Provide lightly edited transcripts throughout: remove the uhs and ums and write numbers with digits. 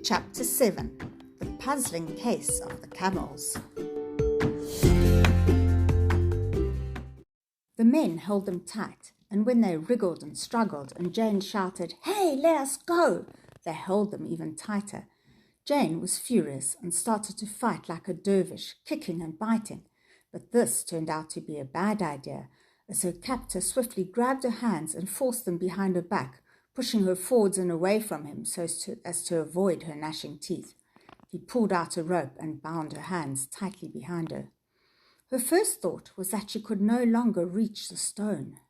Chapter 7. The Puzzling Case of the Camels. The men held them tight, and when they wriggled and struggled and Jane shouted, "Hey, let us go!" they held them even tighter. Jane was furious and started to fight like a dervish, kicking and biting. But this turned out to be a bad idea, as her captor swiftly grabbed her hands and forced them behind her back, pushing her forwards and away from him so as to avoid her gnashing teeth. He pulled out a rope and bound her hands tightly behind her. Her first thought was that she could no longer reach the stone.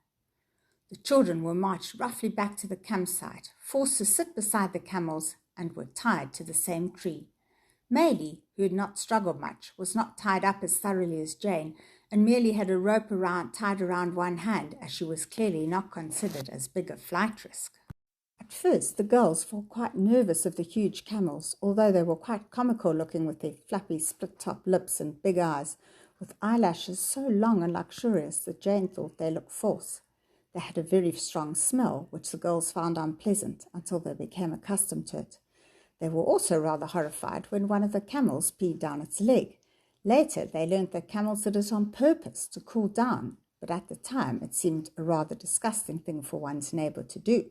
The children were marched roughly back to the campsite, forced to sit beside the camels, and were tied to the same tree. Maylee, who had not struggled much, was not tied up as thoroughly as Jane, and merely had a rope tied around one hand, as she was clearly not considered as big a flight risk. At first, the girls felt quite nervous of the huge camels, although they were quite comical looking with their flappy split-top lips and big eyes, with eyelashes so long and luxurious that Jane thought they looked false. They had a very strong smell, which the girls found unpleasant until they became accustomed to it. They were also rather horrified when one of the camels peed down its leg. Later, they learned that camels did it on purpose to cool down, but at the time it seemed a rather disgusting thing for one's neighbor to do.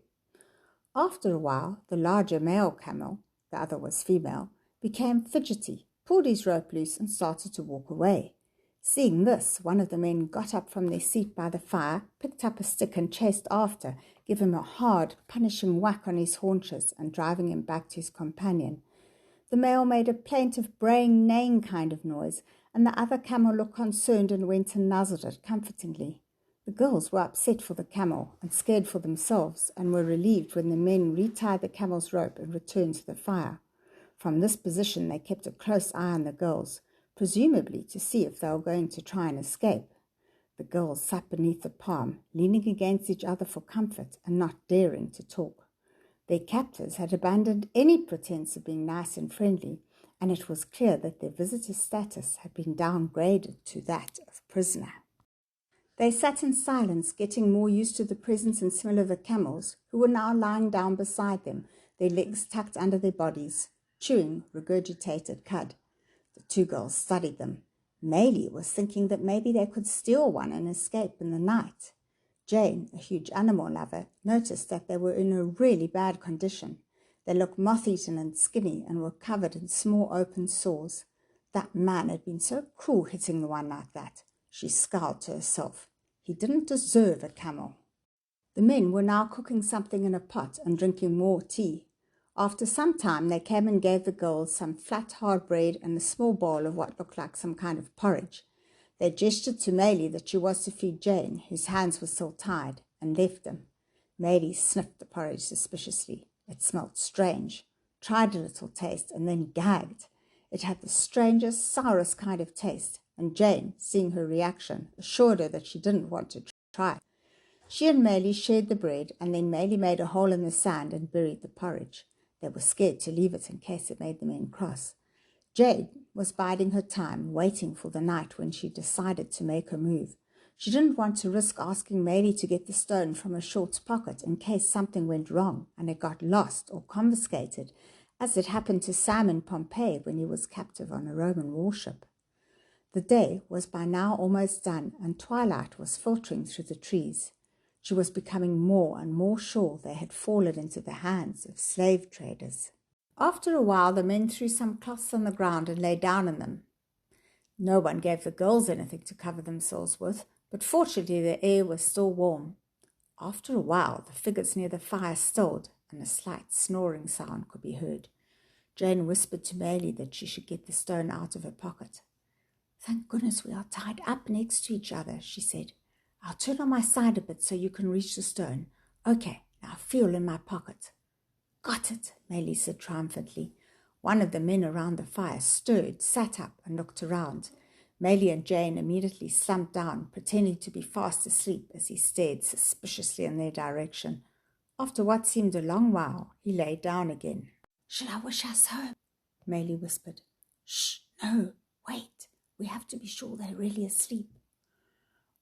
After a while, the larger male camel, the other was female, became fidgety, pulled his rope loose and started to walk away. Seeing this, one of the men got up from their seat by the fire, picked up a stick and chased after, giving him a hard, punishing whack on his haunches and driving him back to his companion. The male made a plaintive braying, neighing kind of noise, and the other camel looked concerned and went and nuzzled it comfortingly. The girls were upset for the camel and scared for themselves, and were relieved when the men retied the camel's rope and returned to the fire. From this position they kept a close eye on the girls, presumably to see if they were going to try and escape. The girls sat beneath the palm, leaning against each other for comfort and not daring to talk. Their captors had abandoned any pretense of being nice and friendly, and it was clear that their visitor's status had been downgraded to that of prisoner. They sat in silence, getting more used to the presence and smell of the camels, who were now lying down beside them, their legs tucked under their bodies, chewing regurgitated cud. The two girls studied them. Maylee was thinking that maybe they could steal one and escape in the night. Jane, a huge animal lover, noticed that they were in a really bad condition. They looked moth-eaten and skinny and were covered in small open sores. That man had been so cruel hitting the one like that. She scowled to herself. He didn't deserve a camel. The men were now cooking something in a pot and drinking more tea. After some time, they came and gave the girls some flat, hard bread and a small bowl of what looked like some kind of porridge. They gestured to Maylee that she was to feed Jane, whose hands were still tied, and left them. Maylee sniffed the porridge suspiciously. It smelt strange, tried a little taste, and then gagged. It had the strangest, sourest kind of taste, and Jane, seeing her reaction, assured her that she didn't want to try. She and Maylee shared the bread, and then Maylee made a hole in the sand and buried the porridge. They were scared to leave it in case it made the men cross. Jane was biding her time, waiting for the night when she decided to make her move. She didn't want to risk asking Maylee to get the stone from her short's pocket in case something went wrong and it got lost or confiscated, as it happened to Sam in Pompeii when he was captive on a Roman warship. The day was by now almost done, and twilight was filtering through the trees. She was becoming more and more sure they had fallen into the hands of slave traders. After a while, the men threw some cloths on the ground and lay down in them. No one gave the girls anything to cover themselves with, but fortunately the air was still warm. After a while, the figures near the fire stilled, and a slight snoring sound could be heard. Jane whispered to Maylee that she should get the stone out of her pocket. "Thank goodness we are tied up next to each other," she said. "I'll turn on my side a bit so you can reach the stone. Okay, now feel in my pocket." "Got it," Maylee said triumphantly. One of the men around the fire stirred, sat up, and looked around. Maylee and Jane immediately slumped down, pretending to be fast asleep as he stared suspiciously in their direction. After what seemed a long while, he lay down again. "Shall I wish us home?" Maylee whispered. "Shh, no, wait. We have to be sure they're really asleep."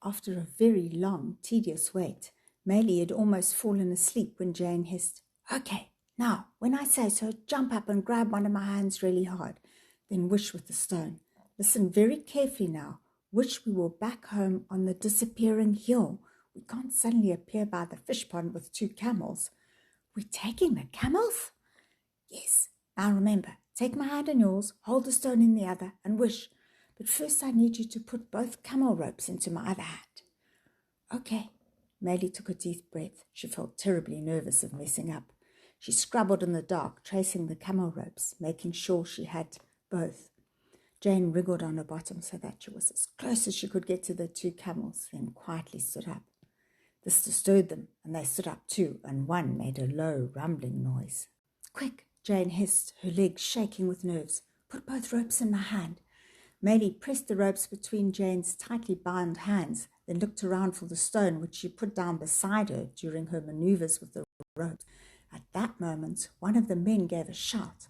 After a very long, tedious wait, Maylee had almost fallen asleep when Jane hissed, "Okay, Now, when I say so, jump up and grab one of my hands really hard. Then wish with the stone. Listen very carefully now. Wish we were back home on the disappearing hill. We can't suddenly appear by the fish pond with 2 camels. We're taking the camels? Yes. Now remember, take my hand in yours, hold the stone in the other, and wish. But first I need you to put both camel ropes into my other hand. Okay. Maylee took a deep breath. She felt terribly nervous of messing up. She scrabbled in the dark, tracing the camel ropes, making sure she had both. Jane wriggled on her bottom so that she was as close as she could get to the 2 camels, then quietly stood up. This disturbed them, and they stood up too, and one made a low, rumbling noise. Quick, Jane hissed, her legs shaking with nerves. Put both ropes in my hand. Maylee pressed the ropes between Jane's tightly bound hands, then looked around for the stone which she put down beside her during her maneuvers with the ropes. At that moment, one of the men gave a shout.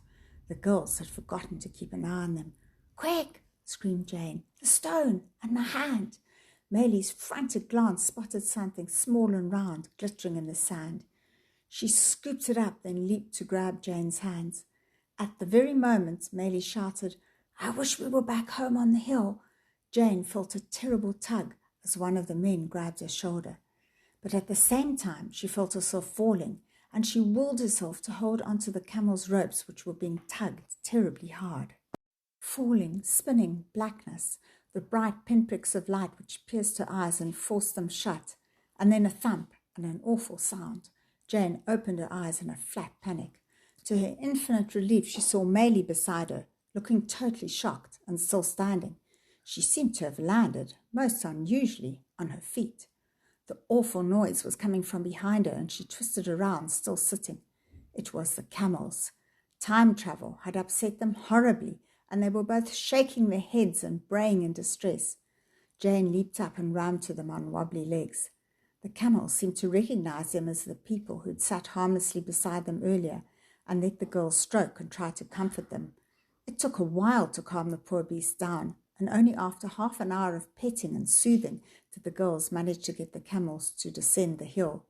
The girls had forgotten to keep an eye on them. Quick, screamed Jane, the stone and my hand. Maylee's frantic glance spotted something small and round, glittering in the sand. She scooped it up, then leaped to grab Jane's hands. At the very moment, Maylee shouted, I wish we were back home on the hill. Jane felt a terrible tug as one of the men grabbed her shoulder. But at the same time, she felt herself falling, and she willed herself to hold onto the camel's ropes, which were being tugged terribly hard. Falling, spinning, blackness, the bright pinpricks of light which pierced her eyes and forced them shut, and then a thump and an awful sound. Jane opened her eyes in a flat panic. To her infinite relief, she saw Maylee beside her, looking totally shocked and still standing. She seemed to have landed, most unusually, on her feet. The awful noise was coming from behind her, and she twisted around, still sitting. It was the camels. Time travel had upset them horribly, and they were both shaking their heads and braying in distress. Jane leaped up and ran to them on wobbly legs. The camels seemed to recognize them as the people who'd sat harmlessly beside them earlier and let the girls stroke and try to comfort them. It took a while to calm the poor beasts down, and only after half an hour of petting and soothing did the girls manage to get the camels to descend the hill.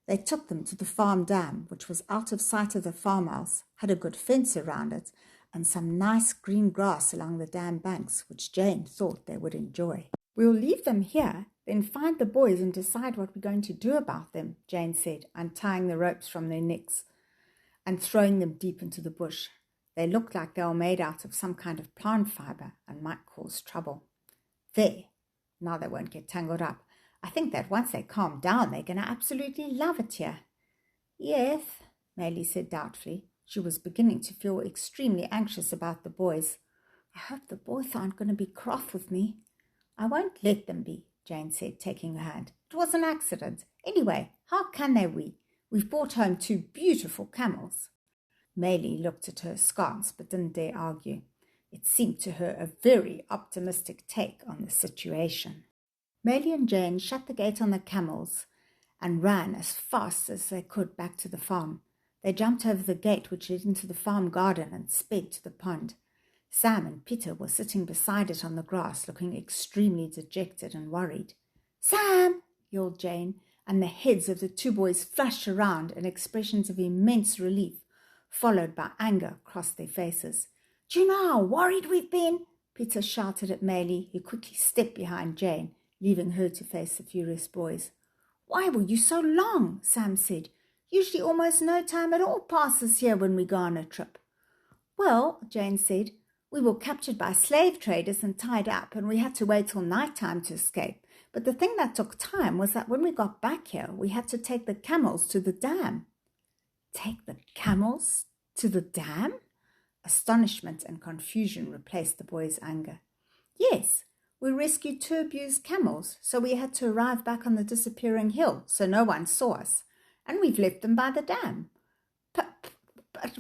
They took them to the farm dam, which was out of sight of the farmhouse, had a good fence around it, and some nice green grass along the dam banks, which Jane thought they would enjoy. We'll leave them here, then find the boys and decide what we're going to do about them, Jane said, untying the ropes from their necks and throwing them deep into the bush. They looked like they were made out of some kind of plant fiber and might cause trouble. There, now they won't get tangled up. I think that once they calm down, they're going to absolutely love it here. Yes, Maylee said doubtfully. She was beginning to feel extremely anxious about the boys. I hope the boys aren't going to be cross with me. I won't let them be, Jane said, taking her hand. It was an accident. Anyway, how can they be? We've brought home 2 beautiful camels. Maylee looked at her askance but didn't dare argue. It seemed to her a very optimistic take on the situation. Maylee and Jane shut the gate on the camels and ran as fast as they could back to the farm. They jumped over the gate which led into the farm garden and sped to the pond. Sam and Peter were sitting beside it on the grass, looking extremely dejected and worried. Sam! yelled Jane, and the heads of the 2 boys flashed around in expressions of immense relief, followed by anger across their faces. Do you know how worried we've been? Peter shouted at Maylee, who quickly stepped behind Jane, leaving her to face the furious boys. Why were you so long? Sam said. Usually almost no time at all passes here when we go on a trip. Well, Jane said, we were captured by slave traders and tied up, and we had to wait till night time to escape. But the thing that took time was that when we got back here, we had to take the camels to the dam. Take the camels to the dam? Astonishment and confusion replaced the boys' anger. Yes, we rescued 2 abused camels, so we had to arrive back on the disappearing hill so no one saw us, and we've left them by the dam. But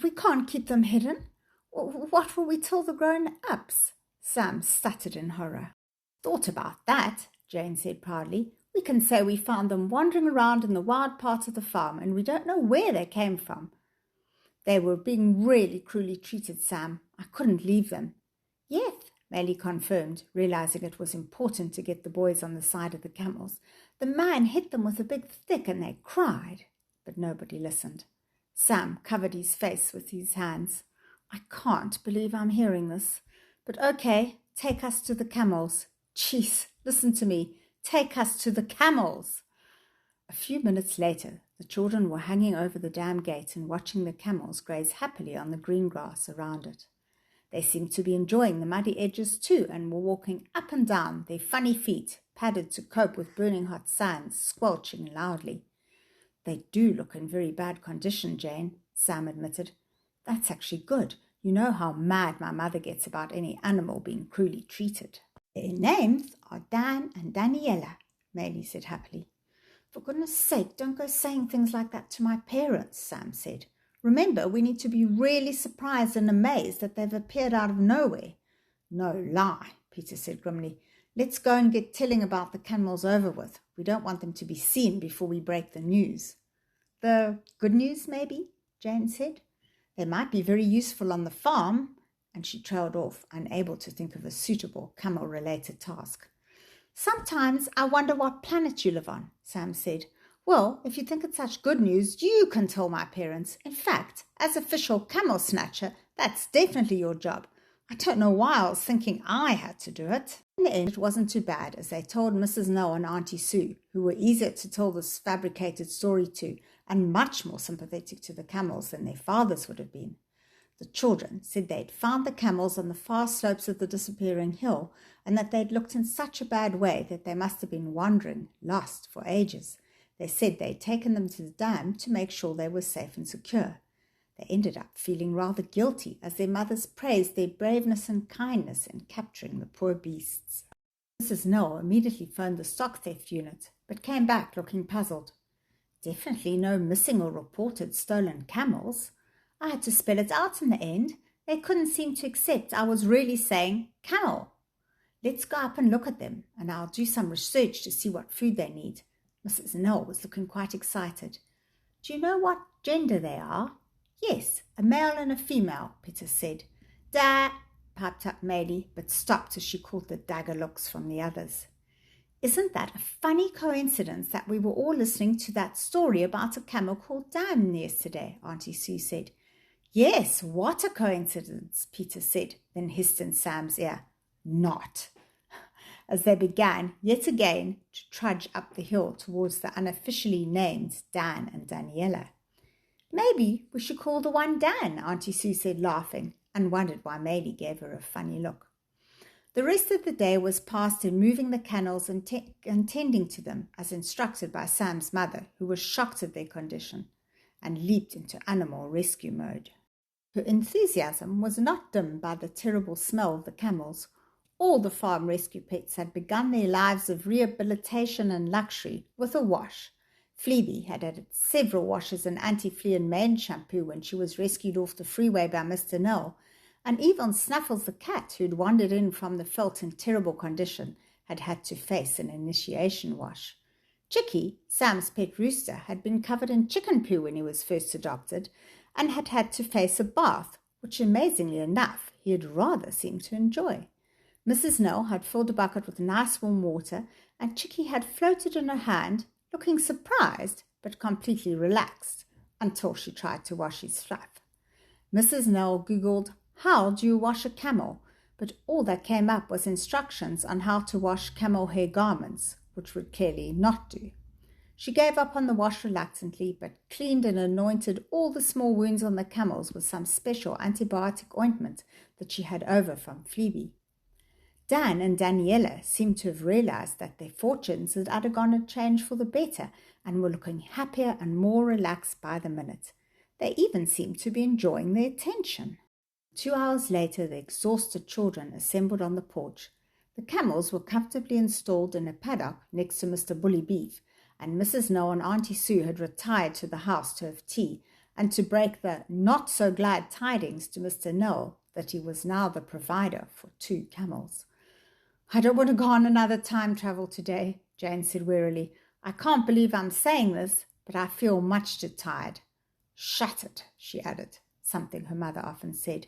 we can't keep them hidden. What will we tell the grown-ups? Sam stuttered in horror. Thought about that, Jane said proudly. We can say we found them wandering around in the wild parts of the farm and we don't know where they came from. They were being really cruelly treated, Sam. I couldn't leave them. Yes, Maylee confirmed, realizing it was important to get the boys on the side of the camels. The man hit them with a big stick and they cried, but nobody listened. Sam covered his face with his hands. I can't believe I'm hearing this. But okay, take us to the camels. Jeez, listen to me. Take us to the camels. A few minutes later, the children were hanging over the dam gate and watching the camels graze happily on the green grass around it. They seemed to be enjoying the muddy edges too and were walking up and down, their funny feet padded to cope with burning hot sands, squelching loudly. They do look in very bad condition, Jane, Sam admitted. That's actually good. You know how mad my mother gets about any animal being cruelly treated. Their names are Dan and Daniella, Maylee said happily. For goodness sake, don't go saying things like that to my parents, Sam said. Remember, we need to be really surprised and amazed that they've appeared out of nowhere. No lie, Peter said grimly. Let's go and get telling about the camels over with. We don't want them to be seen before we break the news. The good news, maybe, Jane said. They might be very useful on the farm, and she trailed off, unable to think of a suitable camel-related task. Sometimes I wonder what planet you live on, Sam said. Well, if you think it's such good news, you can tell my parents. In fact, as official camel snatcher, that's definitely your job. I don't know why I was thinking I had to do it. In the end, it wasn't too bad, as they told Mrs. Noel and Auntie Sue, who were easier to tell this fabricated story to, and much more sympathetic to the camels than their fathers would have been. The children said they'd found the camels on the far slopes of the disappearing hill, and that they'd looked in such a bad way that they must have been wandering, lost for ages. They said they'd taken them to the dam to make sure they were safe and secure. They ended up feeling rather guilty as their mothers praised their braveness and kindness in capturing the poor beasts. Mrs. Noel immediately phoned the stock theft unit, but came back looking puzzled. Definitely no missing or reported stolen camels. I had to spell it out in the end. They couldn't seem to accept I was really saying camel. Let's go up and look at them, and I'll do some research to see what food they need. Mrs. Noel was looking quite excited. Do you know what gender they are? Yes, a male and a female, Peter said. Piped up Maylee, but stopped as she caught the dagger looks from the others. Isn't that a funny coincidence that we were all listening to that story about a camel called Dan yesterday, Auntie Sue said. Yes, what a coincidence, Peter said, then hissed in Sam's ear. Not. As they began, yet again, to trudge up the hill towards the unofficially named Dan and Daniella. Maybe we should call the one Dan, Auntie Sue said, laughing, and wondered why Maylee gave her a funny look. The rest of the day was passed in moving the camels and tending to them, as instructed by Sam's mother, who was shocked at their condition, and leaped into animal rescue mode. Her enthusiasm was not dimmed by the terrible smell of the camels. All the farm rescue pets had begun their lives of rehabilitation and luxury with a wash. Phoebe had had several washes and anti-flea and mane shampoo when she was rescued off the freeway by Mr. Noel, and even Snuffles the cat, who'd wandered in from the veldt in terrible condition, had had to face an initiation wash. Chicky, Sam's pet rooster, had been covered in chicken poo when he was first adopted, and had had to face a bath, which amazingly enough he had rather seemed to enjoy. Mrs. Noel had filled a bucket with nice warm water, and Chicky had floated in her hand, looking surprised but completely relaxed, until she tried to wash his fluff. Mrs. Noel googled, "How do you wash a camel?" but all that came up was instructions on how to wash camel hair garments, which would clearly not do. She gave up on the wash reluctantly, but cleaned and anointed all the small wounds on the camels with some special antibiotic ointment that she had over from Phoebe. Dan and Daniella seemed to have realized that their fortunes had undergone a change for the better and were looking happier and more relaxed by the minute. They even seemed to be enjoying their attention. 2 hours later, the exhausted children assembled on the porch. The camels were comfortably installed in a paddock next to Mr. Bully Beef, and Mrs. Noel and Auntie Sue had retired to the house to have tea and to break the not-so-glad tidings to Mr. Noel that he was now the provider for 2 camels. "I don't want to go on another time travel today," Jane said wearily. "I can't believe I'm saying this, but I feel much too tired." "Shattered," she added, something her mother often said.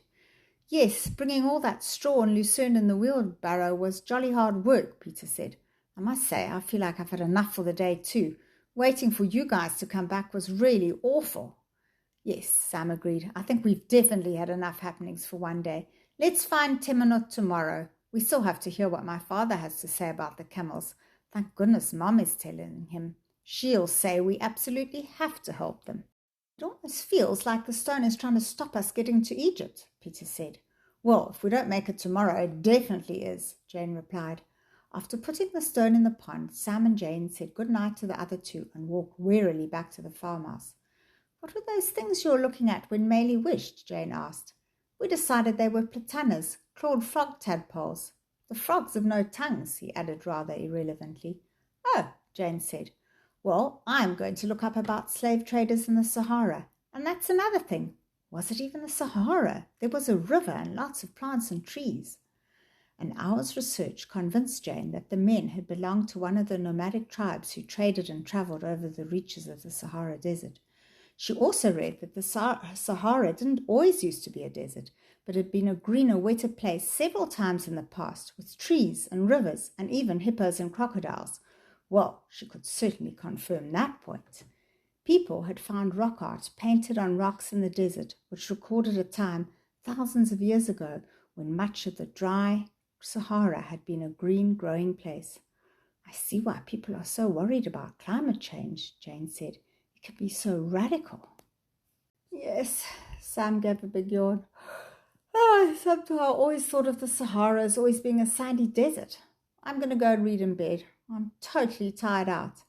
"Yes, bringing all that straw and lucerne in the wheelbarrow was jolly hard work," Peter said. "I must say I feel like I've had enough for the day too. Waiting for you guys to come back was really awful." Yes, Sam agreed. I think we've definitely had enough happenings for one day. Let's find Timonot tomorrow. We still have to hear what my father has to say about the camels. Thank goodness Mom is telling him. She'll say we absolutely have to help them. It almost feels like the stone is trying to stop us getting to Egypt, Peter said. Well, if we don't make it tomorrow, it definitely is, Jane replied. After putting the stone in the pond, Sam and Jane said good night to the other two and walked wearily back to the farmhouse. What were those things you were looking at when Maylee wished? Jane asked. We decided they were platanas, clawed frog tadpoles. The frogs have no tongues, he added rather irrelevantly. Oh, Jane said. Well, I'm going to look up about slave traders in the Sahara. And that's another thing. Was it even the Sahara? There was a river and lots of plants and trees. An hour's research convinced Jane that the men had belonged to one of the nomadic tribes who traded and travelled over the reaches of the Sahara Desert. She also read that the Sahara didn't always used to be a desert, but had been a greener, wetter place several times in the past, with trees and rivers and even hippos and crocodiles. Well, she could certainly confirm that point. People had found rock art painted on rocks in the desert, which recorded a time thousands of years ago when much of the dry Sahara had been a green, growing place. I see why people are so worried about climate change, Jane said. It can be so radical. Yes, Sam gave a big yawn. Somehow I always thought of the Sahara as always being a sandy desert. I'm going to go and read in bed. I'm totally tired out.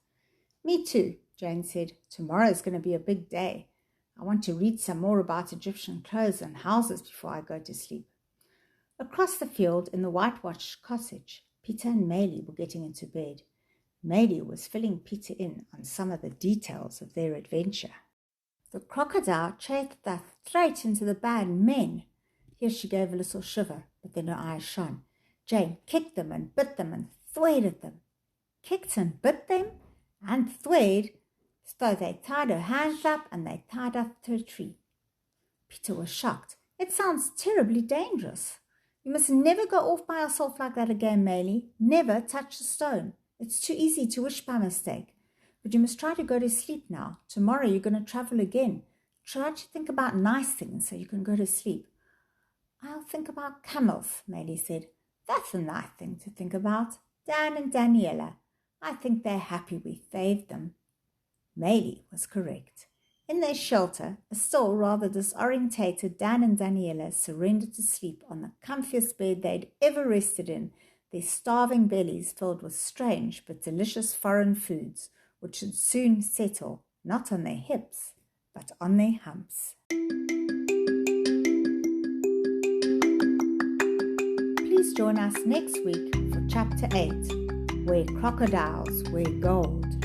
Me too, Jane said. Tomorrow's going to be a big day. I want to read some more about Egyptian clothes and houses before I go to sleep. Across the field in the whitewashed cottage, Peter and Maylee were getting into bed. Maylee was filling Peter in on some of the details of their adventure. The crocodile chased us straight into the bad men. Here she gave a little shiver, but then her eyes shone. Jane kicked them and bit them and thwayed at them. Kicked and bit them and thwayed, so they tied her hands up and they tied us to a tree. Peter was shocked. It sounds terribly dangerous. You must never go off by yourself like that again, Maylee. Never touch a stone. It's too easy to wish by mistake. But you must try to go to sleep now. Tomorrow you're going to travel again. Try to think about nice things so you can go to sleep. I'll think about camels, Maylee said. That's a nice thing to think about. Dan and Daniella. I think they're happy we saved them. Maylee was correct. In their shelter, a still rather disorientated Dan and Daniella surrendered to sleep on the comfiest bed they'd ever rested in, their starving bellies filled with strange but delicious foreign foods, which should soon settle, not on their hips, but on their humps. Please join us next week for Chapter 8, Where Crocodiles Wear Gold.